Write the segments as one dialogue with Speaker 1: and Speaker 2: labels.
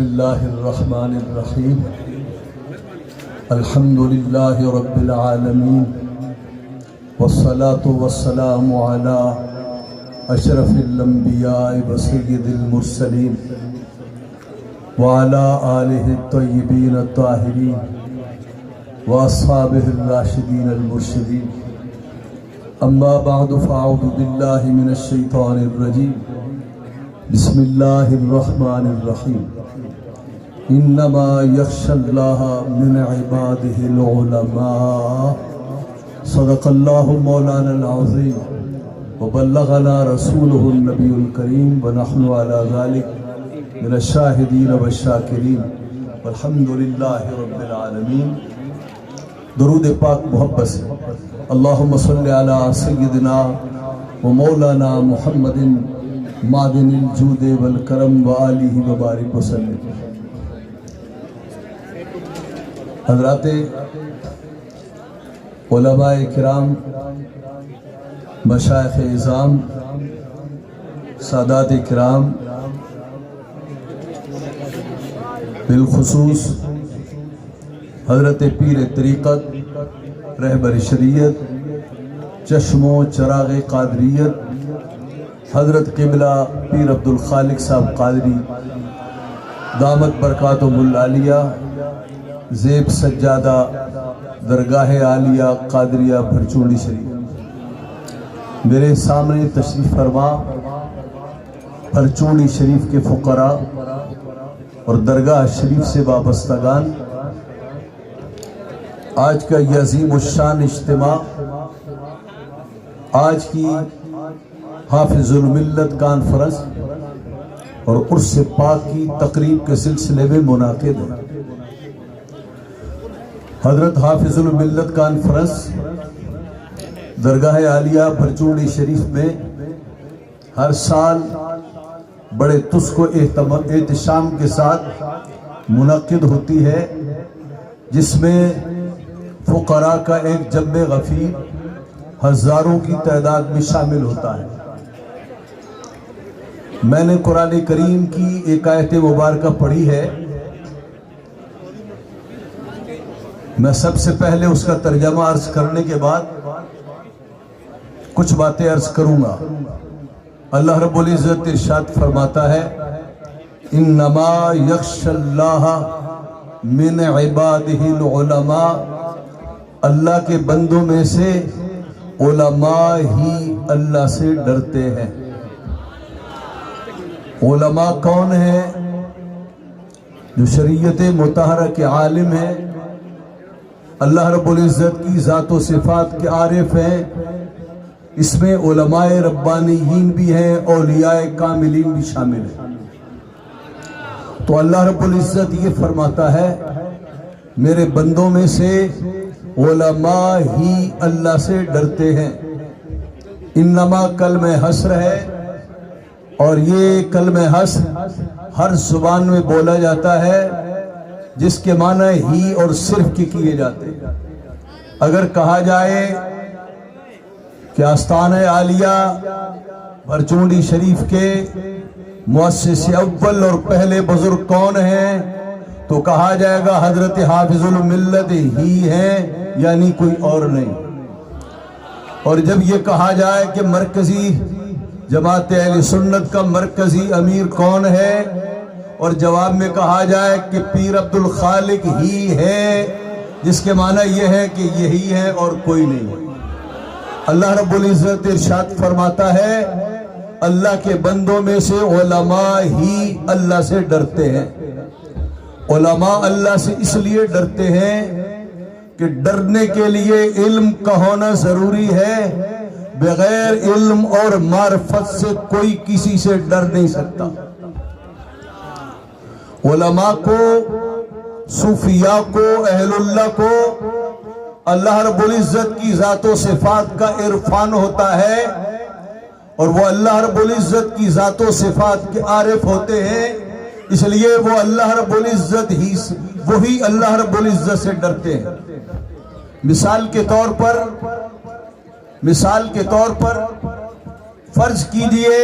Speaker 1: الله الرحمن الرحيم الحمد لله رب العالمين والصلاة والسلام على أشرف الأنبياء وسيد المرسلين وعلى آله الطيبين الطاهرين وأصحابه الراشدين المرشدين أما بعد فأعوذ بالله من الشيطان الرجيم بسم الله الرحمن الرحيم إنما يخشى الله من عباده العلماء صدق الله مولانا العظيم وبلغنا رسوله النبي الكريم ونحن على ذلك من الشاهدين والشاكرين والحمد لله رب العالمين. درود پاک محبت سے اللہم صلی علی سیدنا و مولانا محمد معدن الجود والکرم و آلہ وبارک وسلم. حضرات علماء کرام، مشائخ اعظام، سادات کرام، بالخصوص حضرت پیر طریقت، رہبر شریعت، چشم و چراغ قادریت، حضرت قبلہ پیر عبدالخالق صاحب قادری دامت برکاتہم العالیہ، زیب سجادہ درگاہ عالیہ قادریہ بھرچوڑی شریف، میرے سامنے تشریف فرما بھرچوڑی شریف کے فقراء اور درگاہ شریف سے وابستگان، آج کا یہ عظیم الشان اجتماع آج کی حافظ الملت کانفرنس اور عرس پاک کی تقریب کے سلسلے میں منعقد ہے. حضرت حافظ الملت کانفرنس درگاہ عالیہ بھرچوڑی شریف میں ہر سال بڑے تسک و احتشام کے ساتھ منعقد ہوتی ہے، جس میں فقراء کا ایک جمع غفیر ہزاروں کی تعداد میں شامل ہوتا ہے. میں نے قرآن کریم کی ایک آیت مبارکہ پڑھی ہے، میں سب سے پہلے اس کا ترجمہ عرض کرنے کے بعد کچھ باتیں عرض کروں گا. اللہ رب العزت ارشاد فرماتا ہے انما یخشی اللہ من عبادہ العلماء، اللہ کے بندوں میں سے علماء ہی اللہ سے ڈرتے ہیں. علماء کون ہیں؟ جو شریعت مطہرہ کے عالم ہیں، اللہ رب العزت کی ذات و صفات کے عارف ہیں. اس میں علماء ربانیین بھی ہیں، اولیاء کاملین بھی شامل ہیں. تو اللہ رب العزت یہ فرماتا ہے میرے بندوں میں سے علماء ہی اللہ سے ڈرتے ہیں. انما کلمہ حصر ہے، اور یہ کلمہ حصر ہر زبان میں بولا جاتا ہے جس کے معنی ہی اور صرف کی کیے جاتے ہیں. اگر کہا جائے کہ آستانہ عالیہ بھرچوڑی شریف کے مؤسس اول اور پہلے بزرگ کون ہیں تو کہا جائے گا حضرت حافظ الملت ہی ہیں، یعنی کوئی اور نہیں. اور جب یہ کہا جائے کہ مرکزی جماعت اہل سنت کا مرکزی امیر کون ہے اور جواب میں کہا جائے کہ پیر عبدالخالق ہی ہے، جس کے معنی یہ ہے کہ یہی ہے اور کوئی نہیں. اللہ رب العزت ارشاد فرماتا ہے اللہ کے بندوں میں سے علماء ہی اللہ سے ڈرتے ہیں. علماء اللہ سے اس لیے ڈرتے ہیں کہ ڈرنے کے لیے علم کا ہونا ضروری ہے. بغیر علم اور معرفت سے کوئی کسی سے ڈر نہیں سکتا. علماء کو، صوفیاء کو، اہل اللہ کو اللہ رب العزت کی ذات و صفات کا عرفان ہوتا ہے، اور وہ اللہ رب العزت کی ذات و صفات کے عارف ہوتے ہیں. اس لیے وہ اللہ رب العزت ہی وہی اللہ رب العزت سے ڈرتے ہیں. مثال کے طور پر فرض کیجئے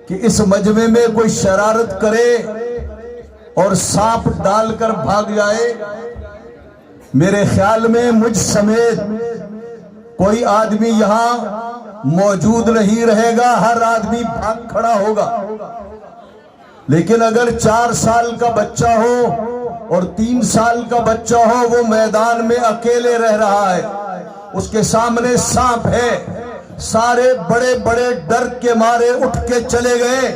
Speaker 1: کہ اس مجمع میں کوئی شرارت کرے اور سانپ ڈال کر بھاگ جائے، میرے خیال میں مجھ سمیت کوئی آدمی یہاں موجود نہیں رہے گا، ہر آدمی بھاگ کھڑا ہوگا۔ لیکن اگر 4 سال کا بچہ ہو اور 3 سال کا بچہ ہو، وہ میدان میں اکیلے رہ رہا ہے، اس کے سامنے سانپ ہے، سارے بڑے بڑے ڈر کے مارے اٹھ کے چلے گئے،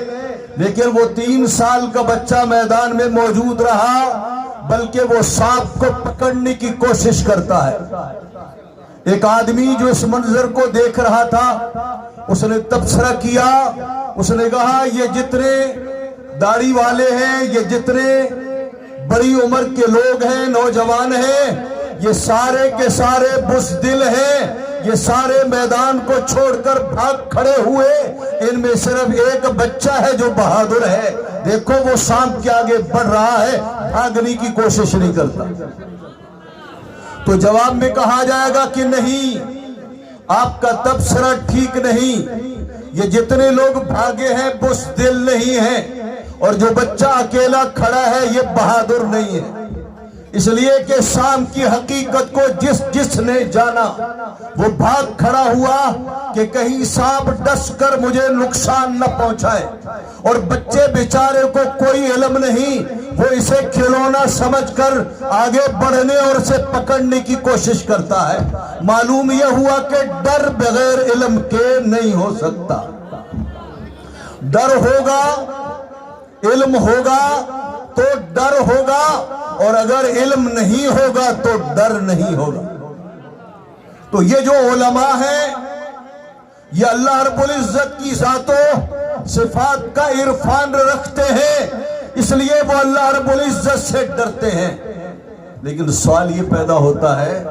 Speaker 1: لیکن وہ 3 سال کا بچہ میدان میں موجود رہا، بلکہ وہ سانپ کو پکڑنے کی کوشش کرتا ہے۔ ایک آدمی جو اس منظر کو دیکھ رہا تھا، اس نے تبصرہ کیا، اس نے کہا یہ جتنے داڑھی والے ہیں، یہ جتنے بڑی عمر کے لوگ ہیں، نوجوان ہیں، یہ سارے کے سارے بزدل ہیں، یہ سارے میدان کو چھوڑ کر بھاگ کھڑے ہوئے، ان میں صرف ایک بچہ ہے جو بہادر ہے، دیکھو وہ سانپ کے آگے بڑھ رہا ہے، بھاگنے کی کوشش نہیں کرتا۔ تو جواب میں کہا جائے گا کہ نہیں، آپ کا تبصرہ ٹھیک نہیں، یہ جتنے لوگ بھاگے ہیں بزدل نہیں ہیں، اور جو بچہ اکیلا کھڑا ہے یہ بہادر نہیں ہے، اس لیے کہ سانپ کی حقیقت کو جس نے جانا وہ بھاگ کھڑا ہوا کہ کہیں سانپ ڈس کر مجھے نقصان نہ پہنچائے، اور بچے بیچارے کو کوئی علم نہیں، وہ اسے کھلونا سمجھ کر آگے بڑھنے اور اسے پکڑنے کی کوشش کرتا ہے۔ معلوم یہ ہوا کہ ڈر بغیر علم کے نہیں ہو سکتا، ڈر ہوگا، علم ہوگا تو ڈر ہوگا، اور اگر علم نہیں ہوگا تو ڈر نہیں ہوگا۔ تو یہ جو علماء ہیں، یہ اللہ رب العزت کی ذات و صفات کا عرفان رکھتے ہیں، اس لیے وہ اللہ رب العزت سے ڈرتے ہیں۔ لیکن سوال یہ پیدا ہوتا ہے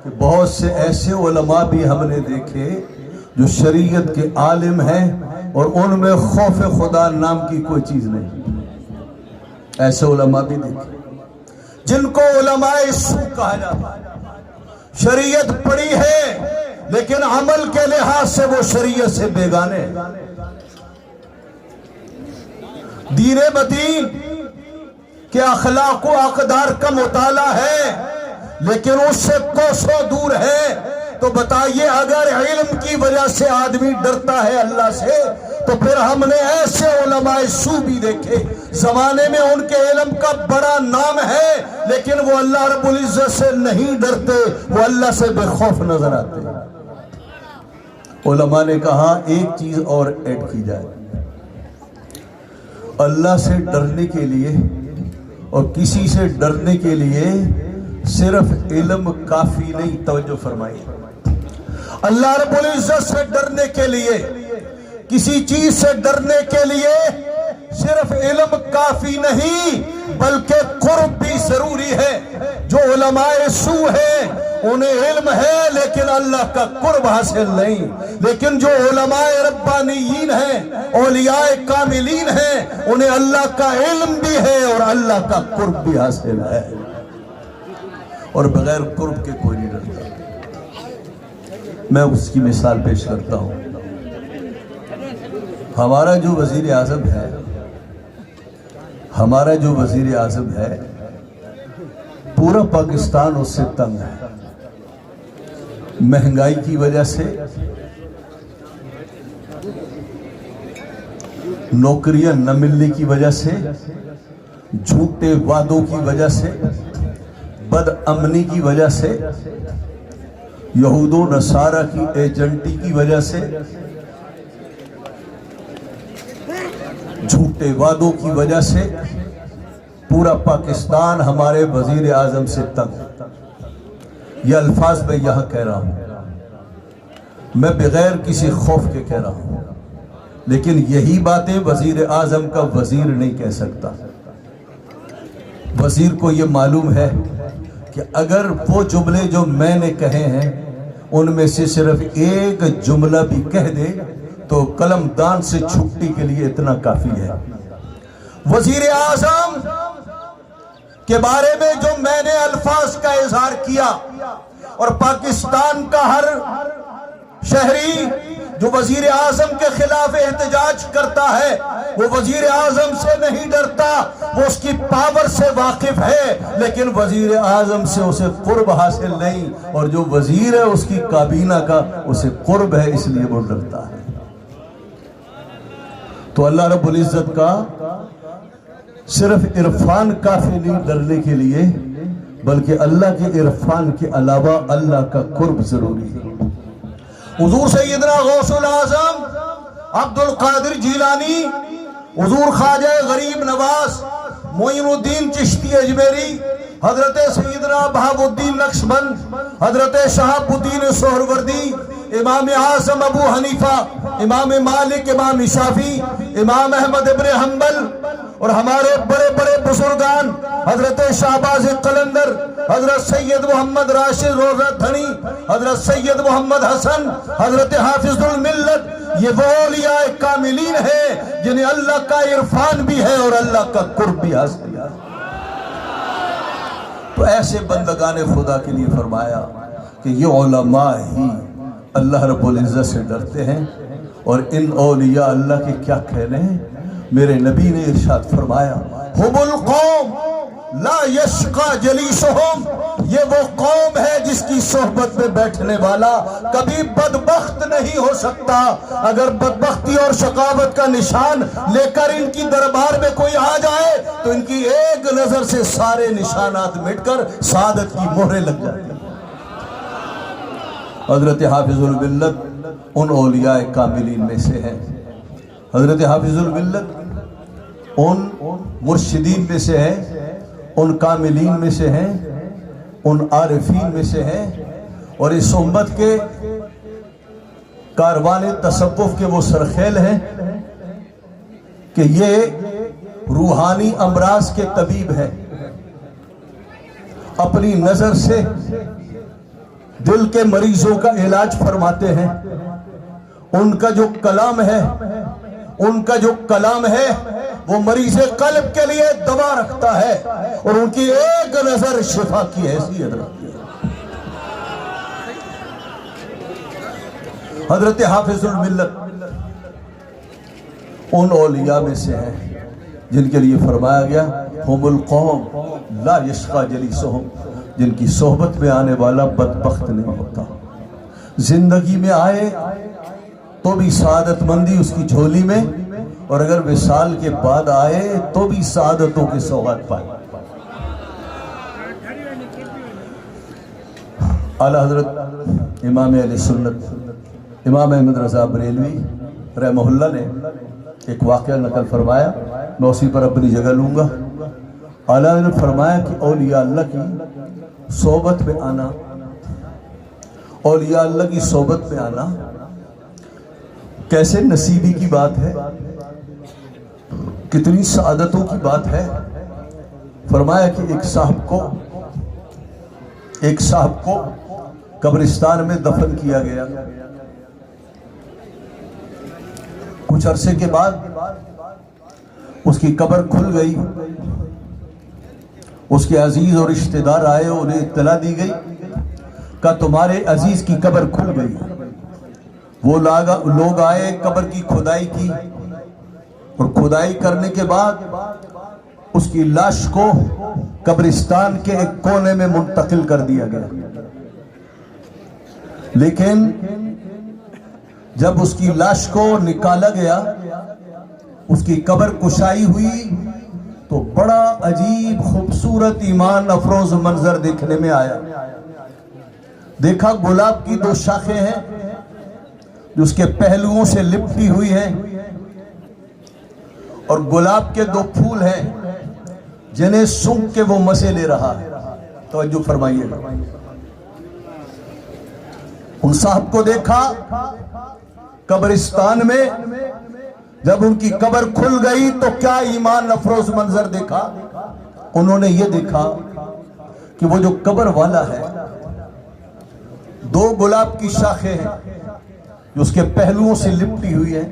Speaker 1: کہ بہت سے ایسے علماء بھی ہم نے دیکھے جو شریعت کے عالم ہیں اور ان میں خوف خدا نام کی کوئی چیز نہیں۔ ایسے علماء بھی دیکھے جن کو علماء سو کہا جاتا ہے، شریعت پڑھی ہے لیکن عمل کے لحاظ سے وہ شریعت سے بیگانے ہیں۔ دین متین کے اخلاق و اقدار کا مطالعہ ہے لیکن اس سے کوسوں دور ہے، تو بتائیے اگر علم کی وجہ سے آدمی ڈرتا ہے اللہ سے، تو پھر ہم نے ایسے علماء سو بھی دیکھے زمانے میں ان کے علم کا بڑا نام ہے لیکن وہ اللہ رب العزت سے نہیں ڈرتے، وہ اللہ سے بے خوف نظر آتے۔ علماء نے کہا ایک چیز اور ایڈ کی جائے، اللہ سے ڈرنے کے لیے اور کسی سے ڈرنے کے لیے صرف علم کافی نہیں، توجہ فرمائیے، اللہ رب العزت سے ڈرنے کے لیے، کسی چیز سے ڈرنے کے لیے صرف علم کافی نہیں بلکہ قرب بھی ضروری ہے۔ جو علماء سو ہیں انہیں علم ہے لیکن اللہ کا قرب حاصل نہیں، لیکن جو علماء ربانیین ہیں، اولیاء کاملین ہیں، انہیں اللہ کا علم بھی ہے اور اللہ کا قرب بھی حاصل ہے، اور بغیر قرب کے کوئی نہیں ڈرتا۔ میں اس کی مثال پیش کرتا ہوں۔ ہمارا جو وزیر اعظم ہے، ہمارا جو وزیر اعظم ہے، پورا پاکستان اس سے تنگ ہے، مہنگائی کی وجہ سے، نوکریاں نہ ملنے کی وجہ سے، جھوٹے وعدوں کی وجہ سے، بد امنی کی وجہ سے، یہود و نصارہ کی ایجنٹی کی وجہ سے، جھوٹے وعدوں کی وجہ سے پورا پاکستان ہمارے وزیر اعظم سے تنگ۔ یہ الفاظ میں یہاں کہہ رہا ہوں، میں بغیر کسی خوف کے کہہ رہا ہوں، لیکن یہی باتیں وزیر اعظم کا وزیر نہیں کہہ سکتا۔ وزیر کو یہ معلوم ہے کہ اگر وہ جملے جو میں نے کہے ہیں ان میں سے صرف ایک جملہ بھی کہہ دے تو قلم دان سے چھٹی کے لیے اتنا کافی ہے۔ وزیر اعظم کے بارے میں جو میں نے الفاظ کا اظہار کیا، اور پاکستان کا ہر شہری جو وزیر اعظم کے خلاف احتجاج کرتا ہے وہ وزیر اعظم سے نہیں ڈرتا، وہ اس کی پاور سے واقف ہے، لیکن وزیر اعظم سے اسے قرب حاصل نہیں، اور جو وزیر ہے اس کی کابینہ کا اسے قرب ہے، اس لیے وہ ڈرتا ہے۔ تو اللہ رب العزت کا صرف عرفان کافی نہیں ڈرنے کے لیے، بلکہ اللہ کے عرفان کے علاوہ اللہ کا قرب ضروری ہے۔ حضور سیدنا غوث الاعظم عبد القادر جیلانی، حضور خواجہ غریب نواز معین الدین چشتی اجمیری، حضرت سیدنا بہاء الدین نقشبند، حضرت شہاب الدین سہروردی، امام اعظم ابو حنیفہ، امام مالک، امام شافعی، امام احمد ابن حنبل، اور ہمارے بڑے بڑے بزرگان حضرت شہباز قلندر، حضرت سید محمد راشد روزہ دھنی، حضرت سید محمد حسن، حضرت حافظ الملت، یہ وہ اولیاء کاملین ہیں جنہیں اللہ کا عرفان بھی ہے اور اللہ کا قرب بھی حاصل ہے۔ تو ایسے بندگان خدا کے لیے فرمایا کہ یہ علماء ہی اللہ رب العزت سے ڈرتے ہیں، اور ان اولیاء اللہ کے کیا کہنے ہیں؟ میرے نبی نے ارشاد فرمایا ہم القوم لا یشقى جلیسہم، یہ وہ قوم ہے جس کی صحبت میں بیٹھنے والا کبھی بدبخت نہیں ہو سکتا۔ اگر بدبختی اور شقاوت کا نشان لے کر ان کی دربار میں کوئی آ جائے تو ان کی ایک نظر سے سارے نشانات مٹ کر سعادت کی مہریں لگ جاتی ہیں۔ حضرت حافظ الملت ان اولیاء کاملین میں سے ہیں۔ حضرت حافظ الملت ان مرشدین میں سے ہیں، ان کاملین میں سے ہیں، ان عارفین میں سے ہیں، اور اس امت کے کاروان تصوف کے وہ سرخیل ہیں کہ یہ روحانی امراض کے طبیب ہیں۔ اپنی نظر سے دل کے مریضوں کا علاج فرماتے ہیں۔ ان کا جو کلام ہے وہ مریض قلب کے لیے دوا رکھتا ہے، اور ان کی ایک نظر شفا کی حیثیت رکھتی ہے۔ حضرت حافظ الملت ان اولیاء میں سے ہیں جن کے لیے فرمایا گیا ہم القوم لا یشقى جلیسہم، جن کی صحبت میں آنے والا بدبخت نہیں ہوتا۔ زندگی میں آئے تو بھی سعادت مندی اس کی جھولی میں، اور اگر وصال کے بعد آئے تو بھی سعادتوں کی سوغات پائے۔ اعلیٰ حضرت امام اہل سنت امام احمد رضا بریلوی رحمہ اللہ نے ایک واقعہ نقل فرمایا، میں اسی پر اپنی جگہ لوں گا۔ اعلیٰ نے فرمایا کہ اولیاء اللہ کی صحبت میں آنا، اولیاء اللہ کی صحبت میں آنا کیسے نصیبی کی بات ہے، کتنی سعادتوں کی بات ہے۔ فرمایا کہ ایک صاحب کو قبرستان میں دفن کیا گیا۔ کچھ عرصے کے بعد اس کی قبر کھل گئی، اس کے عزیز اور رشتہ دار آئے، انہیں اطلاع دی گئی کہ تمہارے عزیز کی قبر کھل گئی۔ وہ لوگ آئے، قبر کی کھدائی کی، اور کھدائی کرنے کے بعد اس کی لاش کو قبرستان کے ایک کونے میں منتقل کر دیا گیا۔ لیکن جب اس کی لاش کو نکالا گیا، اس کی قبر کشائی ہوئی، تو بڑا عجیب خوبصورت ایمان افروز منظر دیکھنے میں آیا۔ دیکھا گلاب کی دو شاخیں ہیں جو اس کے پہلوؤں سے لپٹی ہوئی ہیں، اور گلاب کے دو پھول ہیں جنہیں سونگھ کے وہ مزے لے رہا ہے۔ توجہ فرمائیے، ان صاحب کو دیکھا قبرستان میں، جب ان کی قبر کھل گئی تو کیا ایمان افروز منظر دیکھا۔ انہوں نے یہ دیکھا کہ وہ جو قبر والا ہے، دو گلاب کی شاخیں ہیں جو اس کے پہلوؤں سے لپٹی ہوئی ہیں،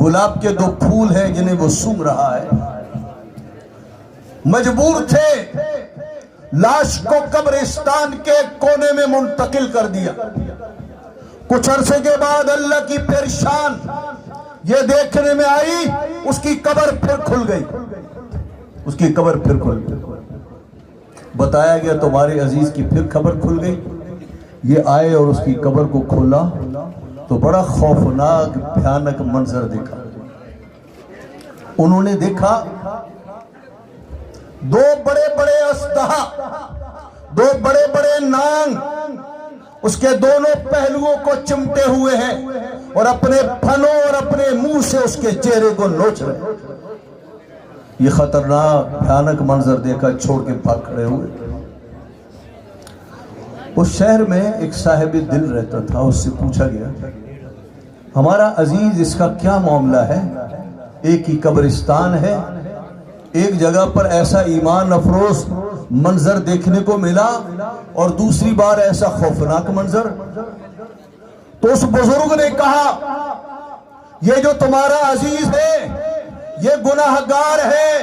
Speaker 1: گلاب کے دو پھول ہیں جنہیں وہ سونگھ رہا ہے۔ مجبور تھے لاش کو قبرستان کے کونے میں منتقل کر دیا۔ کچھ عرصے کے بعد اللہ کی پریشان یہ دیکھنے میں آئی، اس کی قبر پھر کھل گئی، اس کی قبر پھر کھل گئی۔ بتایا گیا تمہارے عزیز کی پھر قبر کھل گئی۔ یہ آئے اور اس کی قبر کو کھولا تو بڑا خوفناک بھیانک منظر دیکھا۔ انہوں نے دیکھا دو بڑے بڑے اژدہا، دو بڑے بڑے نانگ اس کے دونوں پہلوؤں کو چمٹے ہوئے ہیں اور اپنے پھنوں اور اپنے منہ سے اس کے چہرے کو نوچ رہے۔ یہ خطرناک بھیانک منظر دیکھا، چھوڑ کے بھاگ کھڑے ہوئے۔ اس شہر میں ایک صاحب دل رہتا تھا، اس سے پوچھا گیا ہمارا عزیز اس کا کیا معاملہ ہے؟ ایک ہی قبرستان ہے، ایک جگہ پر ایسا ایمان افروز منظر دیکھنے کو ملا اور دوسری بار ایسا خوفناک منظر۔ تو اس بزرگ نے کہا یہ جو تمہارا عزیز ہے یہ گناہگار ہے،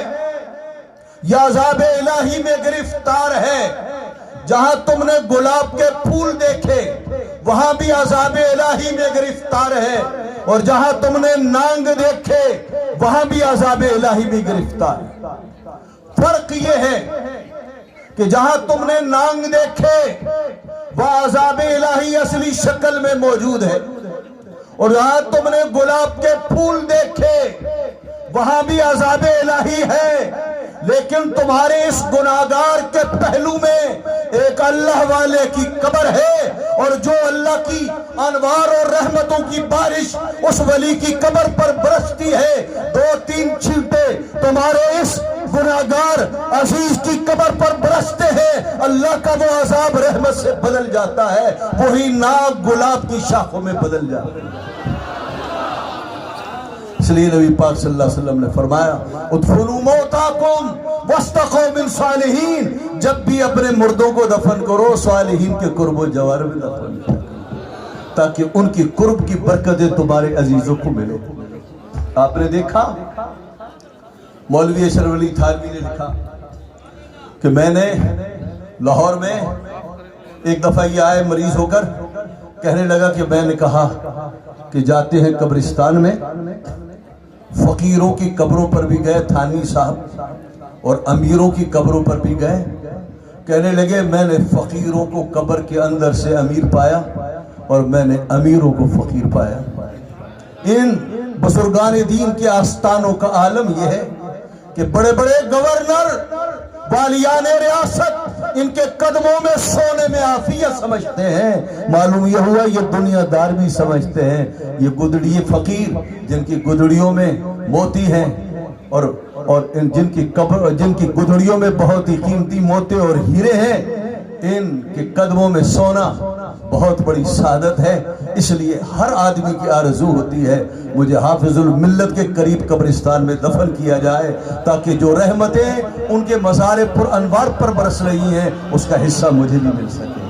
Speaker 1: یہ عذاب الہی میں گرفتار ہے۔ جہاں تم نے گلاب کے پھول دیکھے وہاں بھی عذاب الہی میں گرفتار ہے، اور جہاں تم نے نانگ دیکھے وہاں بھی عذاب الہی میں گرفتار ہے۔ فرق یہ ہے کہ جہاں تم نے نانگ دیکھے وہ عذاب الہی اصلی شکل میں موجود ہے، اور جہاں تم نے گلاب کے پھول دیکھے وہاں بھی عذاب الہی ہے، لیکن تمہارے اس گناہگار کے پہلو میں ایک اللہ والے کی قبر ہے، اور جو اللہ کی انوار اور رحمتوں کی بارش اس ولی کی قبر پر برستی ہے، دو تین چھینٹے تمہارے اس گناہگار عزیز کی قبر پر برستے ہیں، اللہ کا وہ عذاب رحمت سے بدل جاتا ہے، وہی ناک گلاب کی شاخوں میں بدل جاتا ہے۔ اس لیے نبی پاک صلی اللہ علیہ وسلم نے فرمایا ادفنوا موتاکم واستقوا من صالحین، جب بھی اپنے مردوں کو دفن کرو صالحین کے قرب و جوار میں دفن کرو تاکہ ان کی قرب کی برکتیں تمہارے عزیزوں کو ملے۔ آپ نے دیکھا مولوی اشرف علی تھانوی نے لکھا کہ میں نے لاہور میں ایک دفعہ یہ آئے مریض ہو کر کہنے لگا کہ میں نے کہا کہ جاتے ہیں قبرستان میں، فقیروں کی قبروں پر بھی گئے تھانوی صاحب اور امیروں کی قبروں پر بھی گئے، کہنے لگے میں نے فقیروں کو قبر کے اندر سے امیر پایا اور میں نے امیروں کو فقیر پایا۔ ان بزرگان دین کے آستانوں کا عالم یہ ہے کہ بڑے بڑے گورنر والیان ریاست ان کے قدموں میں سونے میں عافیت سمجھتے ہیں، معلوم یہ ہوا یہ دنیا دار بھی سمجھتے ہیں۔ یہ گدڑی فقیر جن کی گدڑیوں میں موتی ہیں اور جن کی گدڑیوں میں بہت ہی قیمتی موتے اور ہیرے ہیں، ان کے قدموں میں سونا بہت بڑی سعادت ہے۔ اس لیے ہر آدمی کی آرزو ہوتی ہے مجھے حافظ الملت کے قریب قبرستان میں دفن کیا جائے تاکہ جو رحمتیں ان کے مزار پر انوار پر برس رہی ہیں اس کا حصہ مجھے بھی مل سکے۔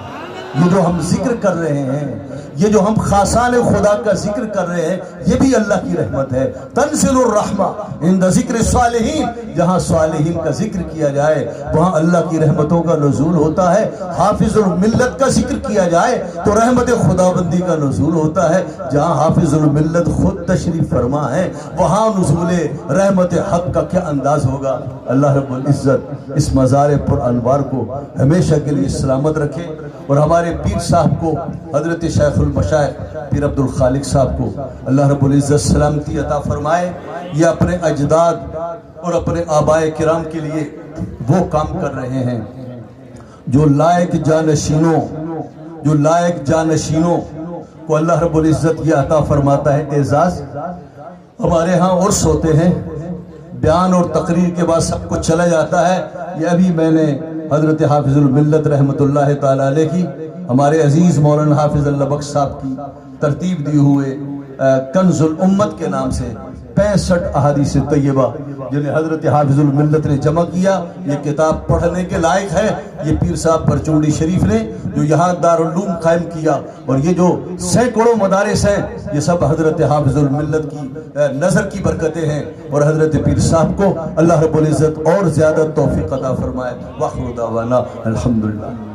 Speaker 1: یہ جو ہم ذکر کر رہے ہیں، یہ جو ہم خاصان خدا کا ذکر کر رہے ہیں، یہ بھی اللہ کی رحمت ہے۔ تنزل الرحمہ عند ذکر صالحین، جہاں صالحین کا ذکر کیا جائے وہاں اللہ کی رحمتوں کا نزول ہوتا ہے۔ حافظ الملت کا ذکر کیا جائے تو رحمت خداوندی کا نزول ہوتا ہے۔ جہاں حافظ الملت خود تشریف فرما ہے وہاں نزول رحمت حق کا کیا انداز ہوگا۔ اللہ رب العزت اس مزار پر انوار کو ہمیشہ کے لیے سلامت رکھے، اور ہمارے پیر صاحب کو حضرت شیخ المشائخ پیر عبد الخالق صاحب کو اللہ رب العزت سلامتی عطا فرمائے۔ یہ اپنے اجداد اور اپنے آبائے کرام کے لیے وہ کام کر رہے ہیں جو لائق جانشینوں کو اللہ رب العزت یہ عطا فرماتا ہے اعزاز۔ ہمارے ہاں عرس ہوتے ہیں، بیان اور تقریر کے بعد سب کچھ چلا جاتا ہے۔ یہ ابھی میں نے حضرت حافظ الملت رحمت اللہ تعالی علیہ کی ہمارے عزیز مولانا حافظ اللہ بخش صاحب کی ترتیب دی ہوئے کنز الامت کے نام سے 65 احادیث طیبہ جنہیں حضرت حافظ الملت نے جمع کیا، یہ کتاب پڑھنے کے لائق ہے۔ یہ پیر صاحب پرچونڈی شریف نے جو یہاں دارالعلوم قائم کیا، اور یہ جو سینکڑوں مدارس ہیں یہ سب حضرت حافظ الملت کی نظر کی برکتیں ہیں، اور حضرت پیر صاحب کو اللہ رب العزت اور زیادہ توفیق عطا فرمائے۔ وآخر دعوانا الحمدللہ۔